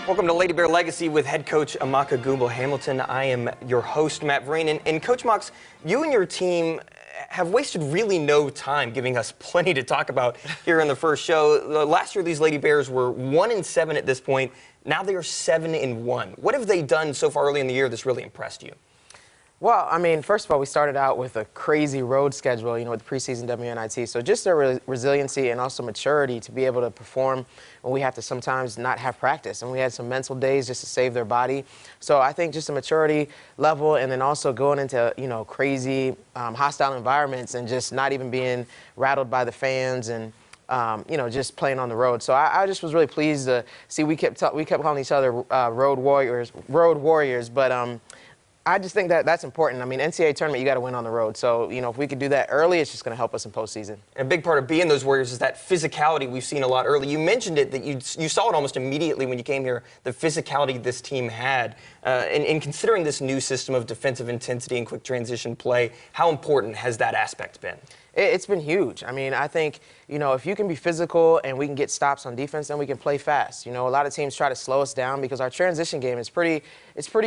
Welcome to Lady Bear Legacy with head coach Amaka Goomble-Hamilton. I am your host, Matt Vrain. And Coach Mox, you and your team have wasted really no time giving us plenty to talk about here in the first show. Last year, these Lady Bears were 1-7 at this point. Now they are 7-1. What have they done so far early in the year that's really impressed you? Well, I mean, first of all, we started out with a crazy road schedule, with preseason WNIT. So just their resiliency and also maturity to be able to perform when we have to sometimes not have practice. And we had some mental days just to save their body. So I think just a maturity level, and then also going into, crazy hostile environments and just not even being rattled by the fans and just playing on the road. So I just was really pleased to see we kept calling each other road warriors. But I just think that that's important. I mean, NCAA tournament, you got to win on the road. So, if we could do that early, it's just going to help us in postseason. And a big part of being those Warriors is that physicality we've seen a lot early. You mentioned it, that you saw it almost immediately when you came here, the physicality this team had. And considering this new system of defensive intensity and quick transition play, how important has that aspect been? It's been huge. I mean, I think, if you can be physical and we can get stops on defense, then we can play fast. A lot of teams try to slow us down because our transition game is pretty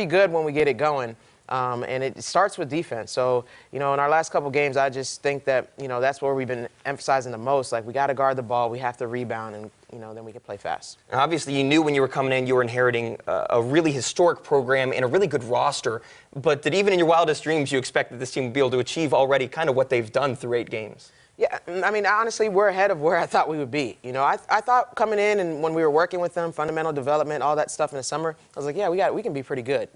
good when we get it going. And it starts with defense. So, in our last couple games, I just think that, that's where we've been emphasizing the most. Like, we got to guard the ball, we have to rebound, and, then we can play fast. And obviously, you knew when you were coming in, you were inheriting a really historic program and a really good roster. But did even in your wildest dreams, you expect that this team would be able to achieve already kind of what they've done through 8 games? Yeah, I mean, honestly, we're ahead of where I thought we would be. I thought coming in and when we were working with them, fundamental development, all that stuff in the summer, I was like, yeah, we can be pretty good,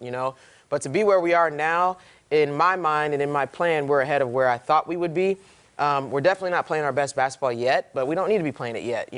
But to be where we are now, in my mind and in my plan, we're ahead of where I thought we would be. We're definitely not playing our best basketball yet, but we don't need to be playing it yet,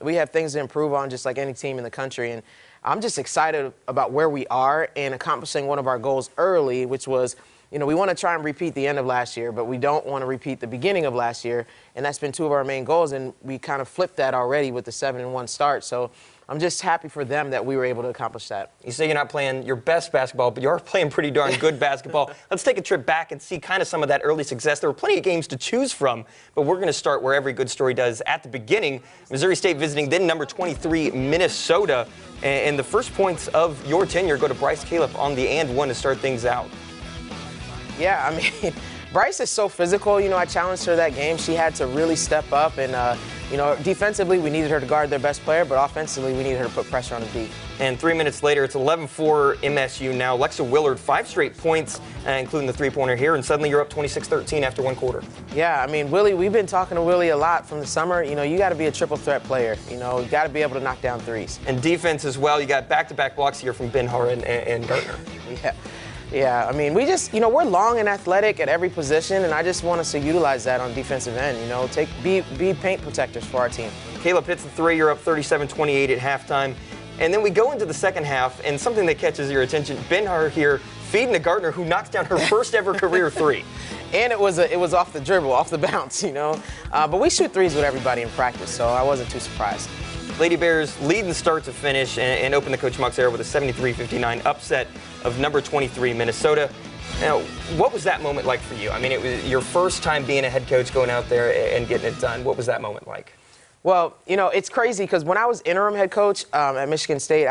We have things to improve on just like any team in the country. And I'm just excited about where we are and accomplishing one of our goals early, which was, we want to try and repeat the end of last year, but we don't want to repeat the beginning of last year. And that's been 2 of our main goals, and we kind of flipped that already with the 7-1 start. So I'm just happy for them that we were able to accomplish that. You say you're not playing your best basketball, but you are playing pretty darn good basketball. Let's take a trip back and see kind of some of that early success. There were plenty of games to choose from, but we're going to start where every good story does at the beginning. Missouri State visiting then number 23, Minnesota. And the first points of your tenure go to Bryce Calip on the and one to start things out. Yeah, I mean, Bryce is so physical. I challenged her that game. She had to really step up. And, defensively, we needed her to guard their best player, but offensively, we needed her to put pressure on the D. And 3 minutes later, it's 11-4 MSU now. Lexa Willard, 5 straight points, including the three-pointer here, and suddenly you're up 26-13 after 1 quarter. Yeah, I mean, Willie, we've been talking to Willie a lot from the summer. You got to be a triple threat player. You got to be able to knock down threes. And defense as well. You got back-to-back blocks here from Ben-Hur and Gartner. Yeah. Yeah, I mean, we just, we're long and athletic at every position, and I just want us to utilize that on defensive end, be paint protectors for our team. Calip hits the 3, you're up 37-28 at halftime. And then we go into the second half, and something that catches your attention, Ben-Hur here feeding to Gartner, who knocks down her first ever career 3. And it was off the dribble, off the bounce, But we shoot threes with everybody in practice, so I wasn't too surprised. Lady Bears lead in start to finish and open the Coach Mox era with a 73-59 upset of number 23, Minnesota. Now, what was that moment like for you? I mean, it was your first time being a head coach, going out there and getting it done. What was that moment like? Well, it's crazy because when I was interim head coach at Michigan State,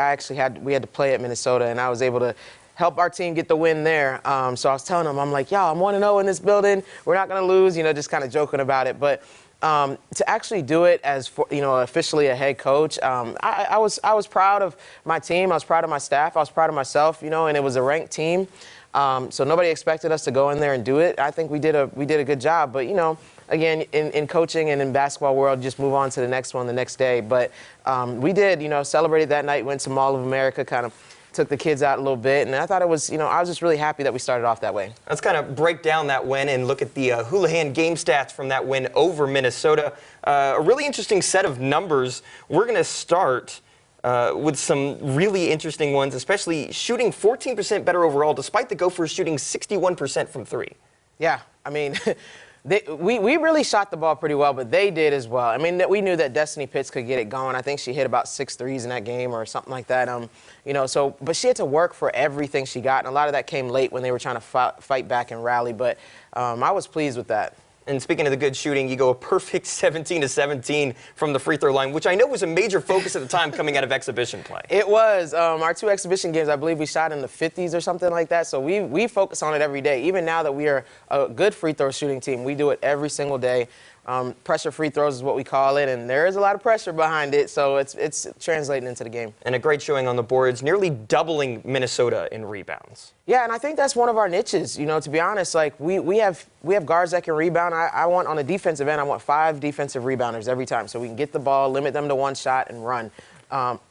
we had to play at Minnesota, and I was able to help our team get the win there. So I was telling them, I'm like, I'm 1-0 in this building. We're not going to lose, just kind of joking about it. But to actually do it as officially a head coach, I was proud of my team. I was proud of my staff. I was proud of myself, and it was a ranked team. So nobody expected us to go in there and do it. I think we did a good job. But again, in coaching and in basketball world, just move on to the next one the next day. But we did, celebrated that night. Went to Mall of America, kind of took the kids out a little bit, and I thought it was, I was just really happy that we started off that way. Let's kind of break down that win and look at the Houlihan game stats from that win over Minnesota. A really interesting set of numbers. We're going to start with some really interesting ones, especially shooting 14% better overall, despite the Gophers shooting 61% from 3. Yeah, I mean, we really shot the ball pretty well, but they did as well. I mean, we knew that Destiny Pitts could get it going. I think she hit about 6 threes in that game or something like that. But she had to work for everything she got, and a lot of that came late when they were trying to fight back and rally. But I was pleased with that. And speaking of the good shooting, you go a perfect 17-17 from the free throw line, which I know was a major focus at the time coming out of exhibition play. It was. Our 2 exhibition games, I believe we shot in the 50s or something like that. So we focus on it every day. Even now that we are a good free throw shooting team, we do it every single day. Pressure free throws is what we call it, and there is a lot of pressure behind it, so it's translating into the game. And a great showing on the boards, nearly doubling Minnesota in rebounds. Yeah, and I think that's one of our niches. You know, to be honest, like we have guards that can rebound. I want on the defensive end, I want 5 defensive rebounders every time, so we can get the ball, limit them to 1 shot, and run.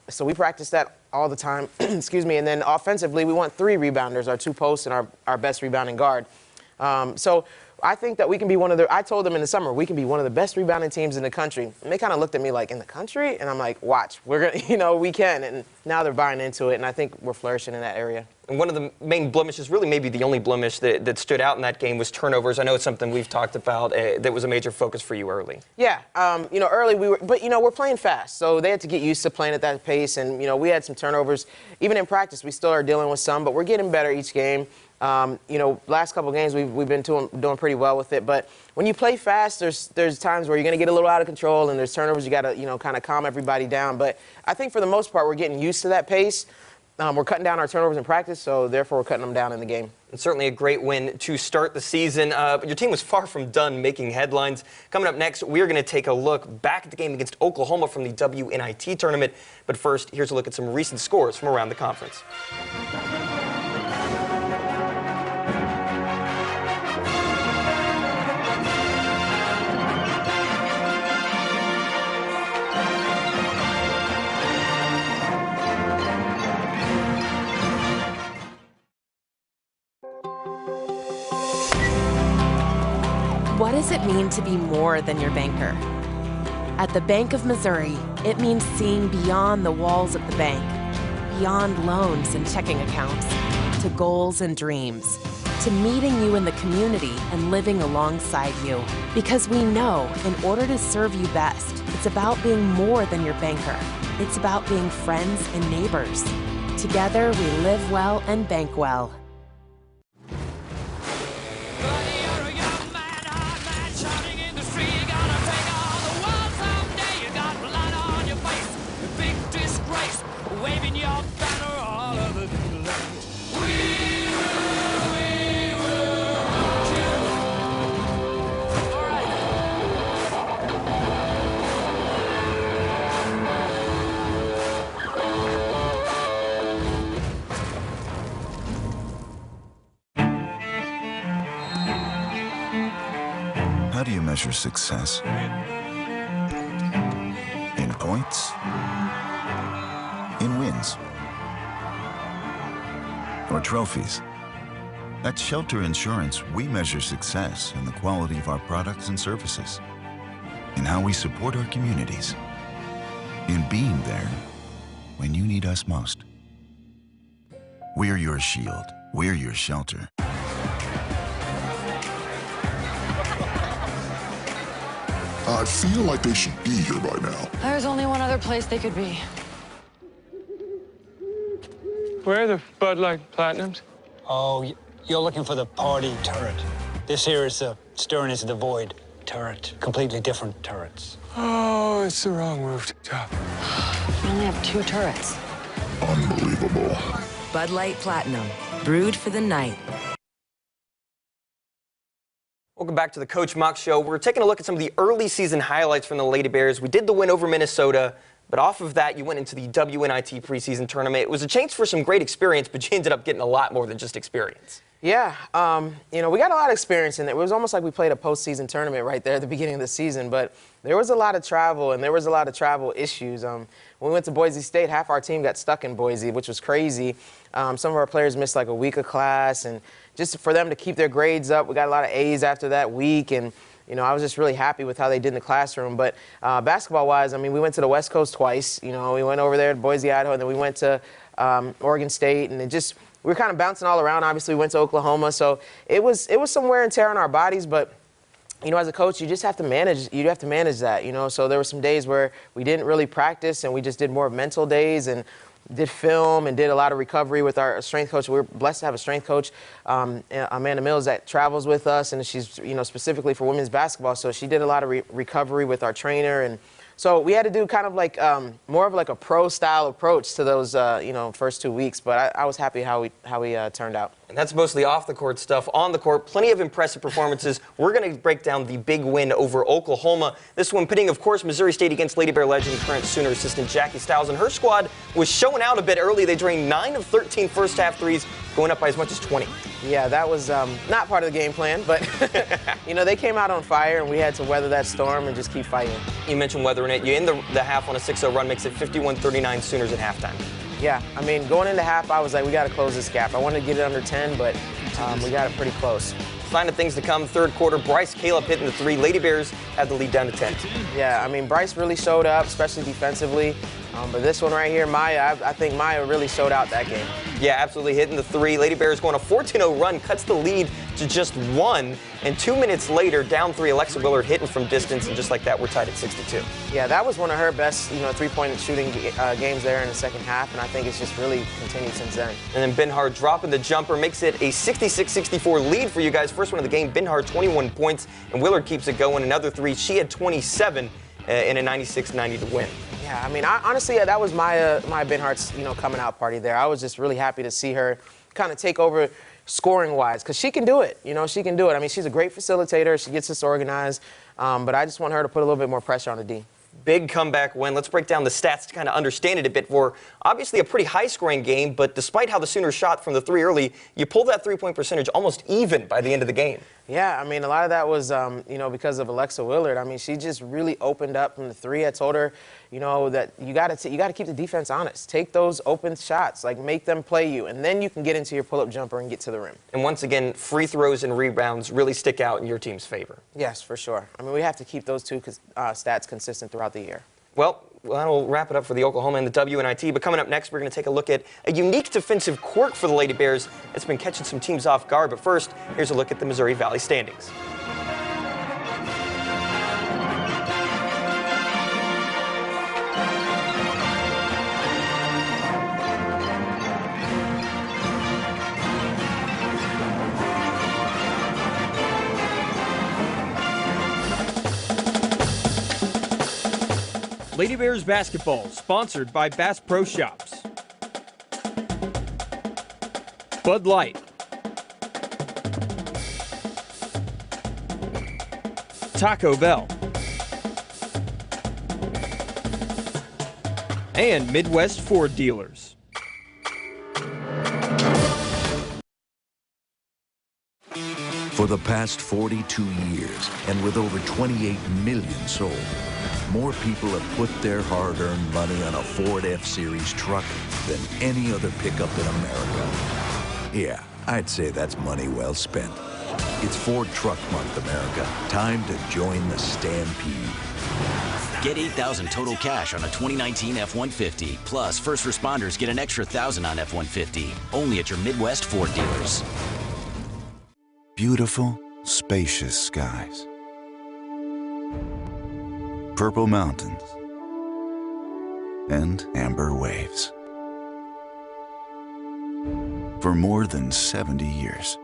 So we practice that all the time. Excuse me. And then offensively, we want 3 rebounders, our 2 posts, and our best rebounding guard. So I think that we can be one of the, I told them in the summer, we can be one of the best rebounding teams in the country. And they kind of looked at me like, in the country? And I'm like, watch, we're going to, we can. And now they're buying into it, and I think we're flourishing in that area. And one of the main blemishes, really maybe the only blemish that stood out in that game was turnovers. I know it's something we've talked about that was a major focus for you early. Yeah, early we were, but, we're playing fast. So they had to get used to playing at that pace. And, we had some turnovers. Even in practice, we still are dealing with some, but we're getting better each game. Last couple of games we've been doing pretty well with it. But when you play fast, there's times where you're going to get a little out of control, and there's turnovers. You got to, kind of calm everybody down. But I think for the most part, we're getting used to that pace. We're cutting down our turnovers in practice, so therefore we're cutting them down in the game. And certainly a great win to start the season. But your team was far from done making headlines. Coming up next, we're going to take a look back at the game against Oklahoma from the WNIT tournament. But first, here's a look at some recent scores from around the conference. What does it mean to be more than your banker? At the Bank of Missouri, it means seeing beyond the walls of the bank, beyond loans and checking accounts, to goals and dreams, to meeting you in the community and living alongside you. Because we know in order to serve you best, it's about being more than your banker. It's about being friends and neighbors. Together, we live well and bank well. How do you measure success? In points? In wins? Or trophies? At Shelter Insurance, we measure success in the quality of our products and services, in how we support our communities, in being there when you need us most. We're your shield. We're your shelter. I feel like they should be here by now. There's only one other place they could be. Where are the Bud Light Platinums? Oh, you're looking for the party turret. This here is the Stern is the Void turret. Completely different turrets. Oh, it's the wrong rooftop. We only have 2 turrets. Unbelievable. Bud Light Platinum, brewed for the night. Welcome back to the Coach Mock Show. We're taking a look at some of the early season highlights from the Lady Bears. We did the win over Minnesota, but off of that, you went into the WNIT preseason tournament. It was a chance for some great experience, but you ended up getting a lot more than just experience. Yeah, we got a lot of experience in it. It was almost like we played a postseason tournament right there at the beginning of the season, but there was a lot of travel, and there was a lot of travel issues. When we went to Boise State, half our team got stuck in Boise, which was crazy. Some of our players missed like a week of class, and just for them to keep their grades up, we got a lot of A's after that week, and I was just really happy with how they did in the classroom. But basketball-wise, we went to the West Coast twice. We went over there to Boise, Idaho, and then we went to Oregon State, and we were kind of bouncing all around. Obviously, we went to Oklahoma, so it was some wear and tear on our bodies. But as a coach, you just have to manage. You have to manage that. So there were some days where we didn't really practice, and we just did more mental days. And did film and did a lot of recovery with our strength coach. We're blessed to have a strength coach, Amanda Mills, that travels with us, and she's, you know, specifically for women's basketball. So she did a lot of recovery with our trainer, and so we had to do kind of like more of like a pro-style approach to those, you know, first 2 weeks. But I was happy how we turned out. And that's mostly off-the-court stuff. On the court, plenty of impressive performances. We're going to break down the big win over Oklahoma. This one pitting, of course, Missouri State against Lady Bear legend, current Sooner assistant Jackie Stiles. And her squad was showing out a bit early. They drained 9 of 13 first-half threes, going up by as much as 20. Yeah, that was not part of the game plan, but, you know, they came out on fire, and we had to weather that storm and just keep fighting. You mentioned weathering it. You end the half on a 6-0 run, makes it 51-39 Sooners at halftime. Yeah, I mean, going into half, I was like, we got to close this gap. I wanted to get it under 10, but we got it pretty close. Sign of things to come, third quarter. Bryce Caleb hitting the three. Lady Bears had the lead down to 10. Yeah, I mean, Bryce really showed up, especially defensively. But this one right here, Maya, I think Maya really showed out that game. Yeah, absolutely hitting the three. Lady Bears going a 14-0 run, cuts the lead to just 1. And 2 minutes later, down 3, Alexa Willard hitting from distance, and just like that, we're tied at 62. Yeah, that was one of her best, you know, three-point shooting games there in the second half, and I think it's just really continued since then. And then Benhart dropping the jumper makes it a 66-64 lead for you guys. First one of the game, Benhart 21 points, and Willard keeps it going. Another 3. She had 27 in a 96-90 to win. Yeah, I mean, honestly, that was Maya Benhart's, you know, coming out party there. I was just really happy to see her kind of take over scoring-wise, because she can do it. You know, she can do it. I mean, she's a great facilitator. She gets us organized. But I just want her to put a little bit more pressure on the D. Big comeback win. Let's break down the stats to kind of understand it a bit more. Obviously a pretty high-scoring game, but despite how the Sooners shot from the 3 early, you pulled that three-point percentage almost even by the end of the game. Yeah, I mean, a lot of that was, you know, because of Alexa Willard. I mean, she just really opened up from the 3. I told her, you know, that you got to keep the defense honest. Take those open shots, like make them play you, and then you can get into your pull-up jumper and get to the rim. And once again, free throws and rebounds really stick out in your team's favor. Yes, for sure. I mean, we have to keep those two stats consistent throughout the year. Well, that'll wrap it up for the Oklahoma and the WNIT. But coming up next, we're going to take a look at a unique defensive quirk for the Lady Bears that's been catching some teams off guard. But first, here's a look at the Missouri Valley standings. Lady Bears basketball, sponsored by Bass Pro Shops. Bud Light. Taco Bell. And Midwest Ford Dealers. For the past 42 years, and with over 28 million sold, more people have put their hard-earned money on a Ford F-Series truck than any other pickup in America. Yeah, I'd say that's money well spent. It's Ford Truck Month, America. Time to join the stampede. Get $8,000 total cash on a 2019 F-150. Plus, first responders get an extra $1,000 on F-150. Only at your Midwest Ford dealers. Beautiful, spacious skies. Purple mountains. And amber waves. For more than 70 years,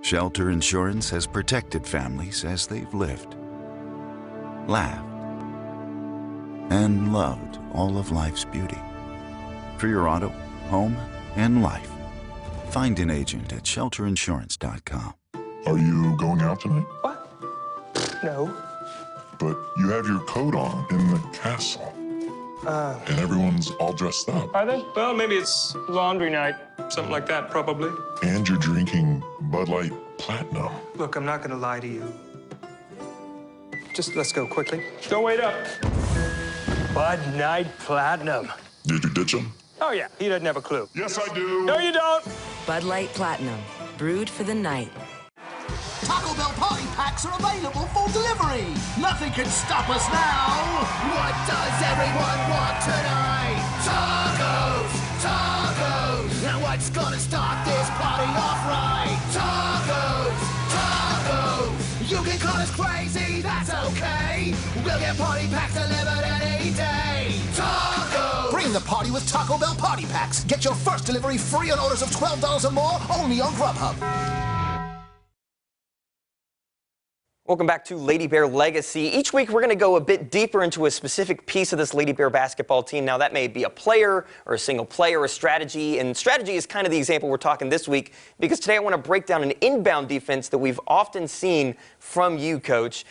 Shelter Insurance has protected families as they've lived, laughed, and loved all of life's beauty. For your auto, home, and life, find an agent at shelterinsurance.com. Are you going out tonight? What? No. But you have your coat on in the castle. And everyone's all dressed up. Are they? Well, maybe it's laundry night. Something like that, probably. And you're drinking Bud Light Platinum. Look, I'm not going to lie to you. Just let's go quickly. Don't wait up. Bud Light Platinum. Did you ditch him? Oh, yeah. He doesn't have a clue. Yes, I do. No, you don't. Bud Light Platinum, brewed for the night. Taco Bell party packs are available for delivery. Nothing can stop us now. What does everyone want tonight? Tacos, tacos. Now what's gonna start this party off right? Tacos, tacos. You can call us crazy, that's okay. We'll get party packs delivered any day. Tacos. Bring the party with Taco Bell Party Packs. Get your first delivery free on orders of $12 or more, only on Grubhub. Welcome back to Lady Bear Legacy. Each week we're going to go a bit deeper into a specific piece of this Lady Bear basketball team. Now that may be a player or a single play or a strategy, and strategy is kind of the example we're talking this week because today I want to break down an inbound defense that we've often seen from you, Coach.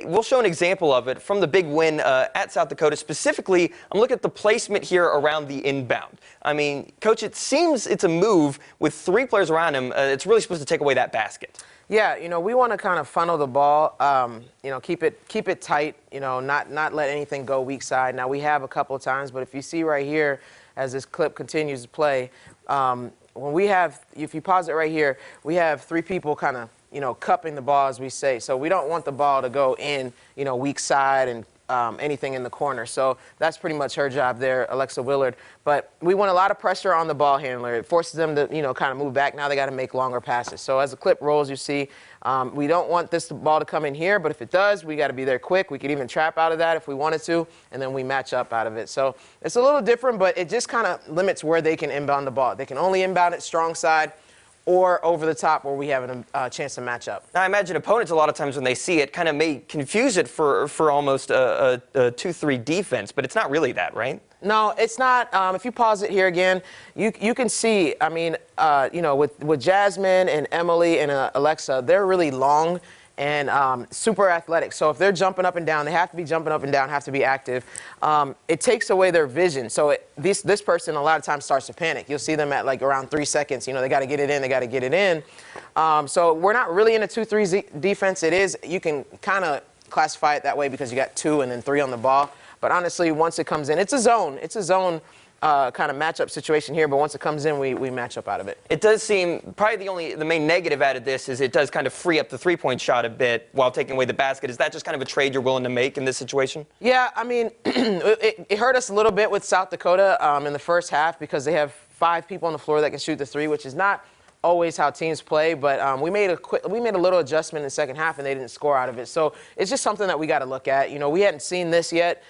We'll show an example of it from the big win at South Dakota. Specifically, I'm looking at the placement here around the inbound. I mean, Coach, it seems it's a move with 3 players around him. It's really supposed to take away that basket. Yeah, you know, we want to kind of funnel the ball, you know, keep it tight, you know, not let anything go weak side. Now, we have a couple of times, but if you see right here, as this clip continues to play, when we have, if you pause it right here, we have 3 people kind of, you know, cupping the ball, as we say. So we don't want the ball to go in, you know, weak side and anything in the corner. So that's pretty much her job there, Alexa Willard. But we want a lot of pressure on the ball handler. It forces them to, you know, kind of move back. Now they got to make longer passes. So as the clip rolls, you see, we don't want this ball to come in here, but if it does, we got to be there quick. We could even trap out of that if we wanted to, and then we match up out of it. So it's a little different, but it just kind of limits where they can inbound the ball. They can only inbound it strong side or over the top where we have a chance to match up. Now, I imagine opponents a lot of times when they see it kind of may confuse it for almost a 2-3 defense, but it's not really that, right? No, it's not. If you pause it here again, you can see, I mean, you know, with Jasmine and Emily and Alexa, they're really long and super athletic. So if they're jumping up and down, they have to be jumping up and down, have to be active. It takes away their vision. So this person a lot of times starts to panic. You'll see them at like around 3 seconds. You know, they got to get it in, they got to get it in. So we're not really in a 2-3 defense. It is, you can kind of classify it that way because you got 2 and then 3 on the ball. But honestly, once it comes in, it's a zone. It's a zone kind of matchup situation here, but once it comes in, we match up out of it. It does seem, probably the main negative out of this is it does kind of free up the 3-point shot a bit while taking away the basket. Is that just kind of a trade you're willing to make in this situation? Yeah, I mean, it hurt us a little bit with South Dakota in the first half because they have 5 people on the floor that can shoot the 3, which is not always how teams play, but we made a little adjustment in the second half and they didn't score out of it. So it's just something that we got to look at. You know, we hadn't seen this yet,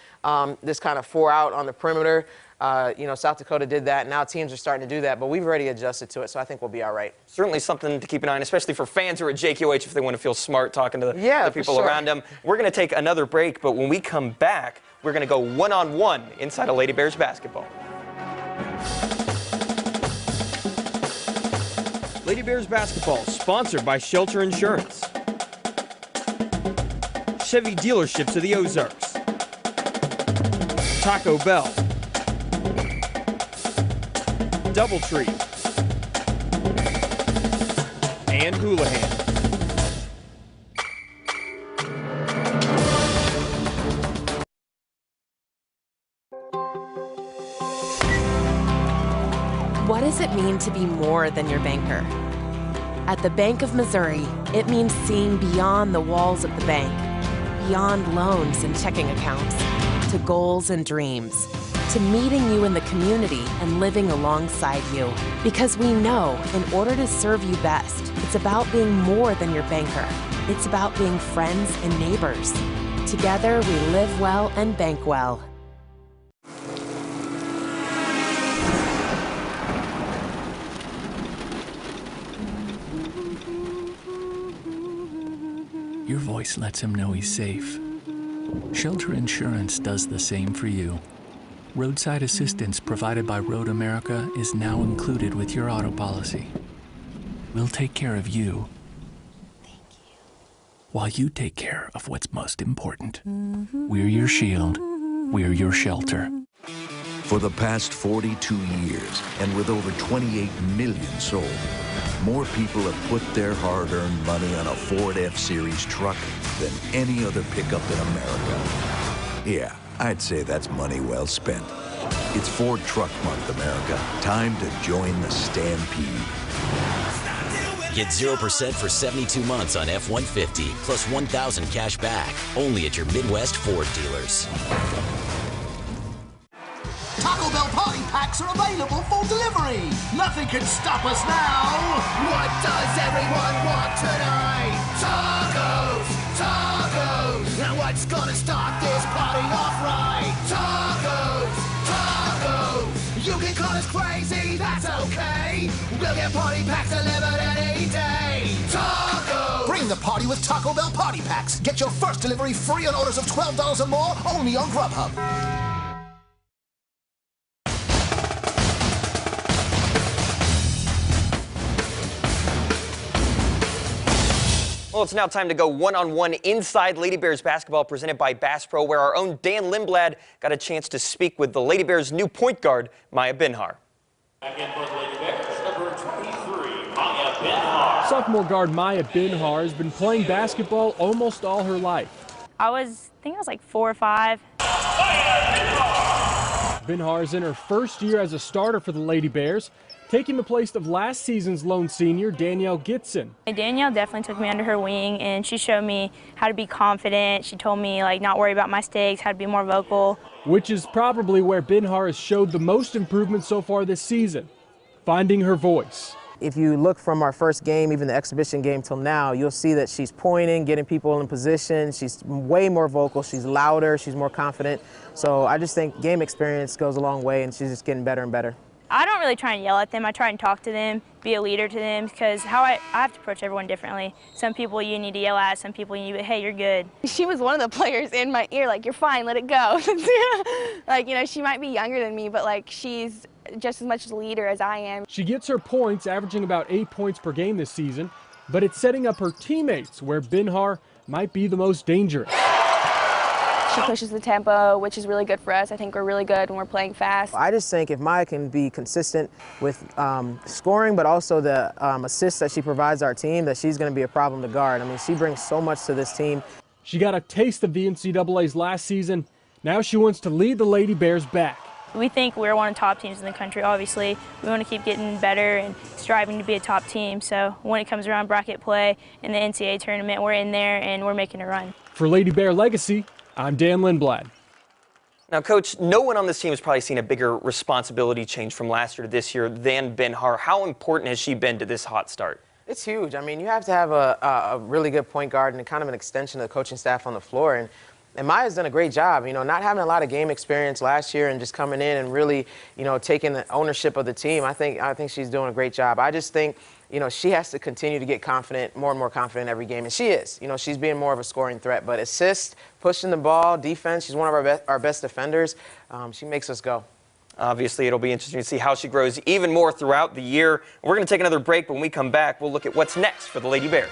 this kind of 4 out on the perimeter. You know, South Dakota did that. Now teams are starting to do that, but we've already adjusted to it, so I think we'll be all right. Certainly something to keep an eye on, especially for fans who are at JQH if they want to feel smart talking to the people around them. We're going to take another break, but when we come back, we're going to go one-on-one inside of Lady Bears basketball. Lady Bears basketball, sponsored by Shelter Insurance, Chevy dealerships of the Ozarks, Taco Bell, Doubletree, and Houlihan. What does it mean to be more than your banker? At the Bank of Missouri, it means seeing beyond the walls of the bank, beyond loans and checking accounts, to goals and dreams, to meeting you in the community and living alongside you. Because we know in order to serve you best, it's about being more than your banker. It's about being friends and neighbors. Together, we live well and bank well. Your voice lets him know he's safe. Shelter Insurance does the same for you. Roadside assistance provided by Road America is now included with your auto policy. We'll take care of you. Thank you. While you take care of what's most important. We're your shield. We're your shelter. For the past 42 years, and with over 28 million sold, more people have put their hard-earned money on a Ford F-Series truck than any other pickup in America. Yeah, I'd say that's money well spent. It's Ford Truck Month, America. Time to join the stampede. Get 0% for 72 months on F-150, plus $1,000 cash back. Only at your Midwest Ford dealers. Taco Bell Party Packs are available for delivery. Nothing can stop us now. What does everyone want tonight? Tacos! Tacos! Now what's gonna start this party off right? Tacos! Tacos! think Connor's crazy, that's okay. We'll get party packs delivered any day. Tacos! Bring the party with Taco Bell Party Packs. Get your first delivery free on orders of $12 or more, only on Grubhub. Well, it's now time to go one-on-one inside Lady Bears basketball presented by Bass Pro, where our own Dan Lindblad got a chance to speak with the Lady Bears' new point guard, Maya Binhar. Again for the Lady Bears, number 23, Maya Binhar. Sophomore guard Maya Binhar has been playing basketball almost all her life. I think I was like 4 or 5. Binhar is in her first year as a starter for the Lady Bears, taking the place of last season's lone senior, Danielle Gitson. Danielle definitely took me under her wing, and she showed me how to be confident. She told me, like, not worry about mistakes, how to be more vocal. Which is probably where Binhar has showed the most improvement so far this season, finding her voice. If you look from our first game, even the exhibition game till now, you'll see that she's pointing, getting people in position. She's way more vocal, she's louder, she's more confident. So I just think game experience goes a long way, and she's just getting better and better. I don't really try and yell at them. I try and talk to them, be a leader to them, because I have to approach everyone differently. Some people you need to yell at, some people you need to, hey, you're good. She was one of the players in my ear, like, you're fine, let it go. Like, you know, she might be younger than me, but like, she's just as much a leader as I am. She gets her points, averaging about 8 points per game this season, but it's setting up her teammates where Binhar might be the most dangerous. She pushes the tempo, which is really good for us. I think we're really good when we're playing fast. I just think if Maya can be consistent with scoring, but also the assists that she provides our team, that she's going to be a problem to guard. I mean, she brings so much to this team. She got a taste of the NCAA's last season. Now she wants to lead the Lady Bears back. We think we're one of the top teams in the country, obviously. We want to keep getting better and striving to be a top team. So when it comes around bracket play in the NCAA tournament, we're in there and we're making a run. For Lady Bear Legacy, I'm Dan Lindblad. Now, Coach, no one on this team has probably seen a bigger responsibility change from last year to this year than Binhar. How important has she been to this hot start? It's huge. I mean, you have to have a really good point guard and kind of an extension of the coaching staff on the floor. And Maya's done a great job, you know, not having a lot of game experience last year and just coming in and really, you know, taking the ownership of the team. I think she's doing a great job. I just think, you know, she has to continue to get confident, more and more confident every game, and she is. You know, she's being more of a scoring threat. But assist, pushing the ball, defense, she's one of our best defenders. She makes us go. Obviously, it'll be interesting to see how she grows even more throughout the year. We're going to take another break. When we come back, we'll look at what's next for the Lady Bears.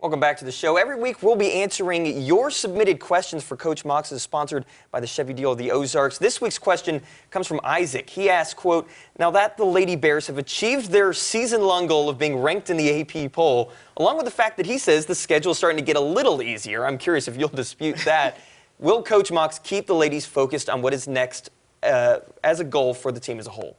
Welcome back to the show. Every week we'll be answering your submitted questions for Coach Mox, is sponsored by the Chevy deal of the Ozarks. This week's question comes from Isaac. He asks, quote, now that the Lady Bears have achieved their season-long goal of being ranked in the AP poll, along with the fact that he says the schedule is starting to get a little easier, I'm curious if you'll dispute that, will Coach Mox keep the ladies focused on what is next as a goal for the team as a whole?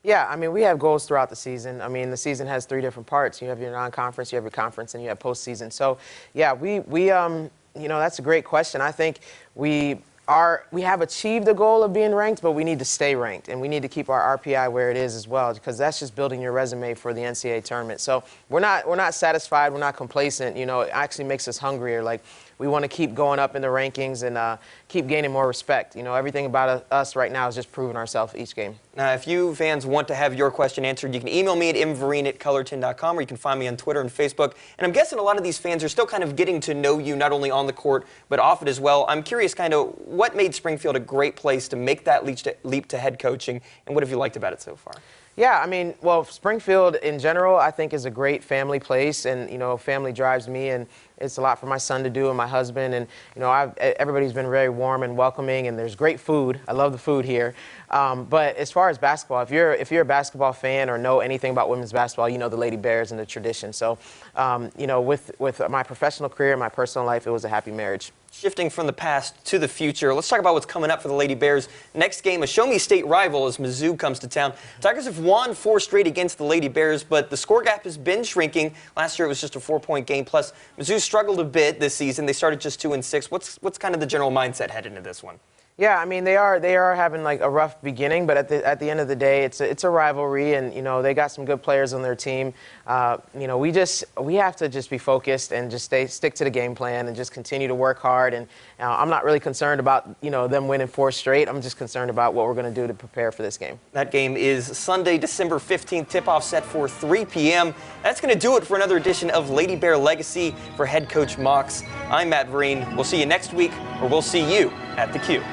Yeah, I mean, we have goals throughout the season. I mean, the season has 3 different parts. You have your non-conference, you have your conference, and you have postseason. So, yeah, we you know, that's a great question. I think we have achieved the goal of being ranked, but we need to stay ranked, and we need to keep our RPI where it is as well, because that's just building your resume for the NCAA tournament. So we're not satisfied, we're not complacent. You know, it actually makes us hungrier. Like, we want to keep going up in the rankings and keep gaining more respect. You know, everything about us right now is just proving ourselves each game. Now, if you fans want to have your question answered, you can email me at mvereen@colorton.com, or you can find me on Twitter and Facebook. And I'm guessing a lot of these fans are still kind of getting to know you, not only on the court, but off it as well. I'm curious kind of what made Springfield a great place to make that leap to head coaching, and what have you liked about it so far? Yeah, I mean, well, Springfield in general, I think, is a great family place, and, you know, family drives me, and it's a lot for my son to do and my husband, and, you know, everybody's been very warm and welcoming, and there's great food. I love the food here. But as far as basketball, if you're a basketball fan or know anything about women's basketball, you know the Lady Bears and the tradition. So, you know, with my professional career and my personal life, it was a happy marriage. Shifting from the past to the future, let's talk about what's coming up for the Lady Bears. Next game, a Show Me State rival as Mizzou comes to town. Tigers have won 4 straight against the Lady Bears, but the score gap has been shrinking. Last year it was just a 4-point game. Plus, Mizzou struggled a bit this season. They started just 2-6. What's kind of the general mindset heading into this one? Yeah, I mean, they are having like a rough beginning, but at the end of the day, it's a rivalry, and, you know, they got some good players on their team. You know, we have to just be focused and just stick to the game plan and just continue to work hard. And I'm not really concerned about, you know, them winning 4 straight. I'm just concerned about what we're going to do to prepare for this game. That game is Sunday, December 15th. Tip-off set for 3 p.m. That's going to do it for another edition of Lady Bear Legacy for head coach Mox. I'm Matt Vereen. We'll see you next week, or we'll see you at the Q.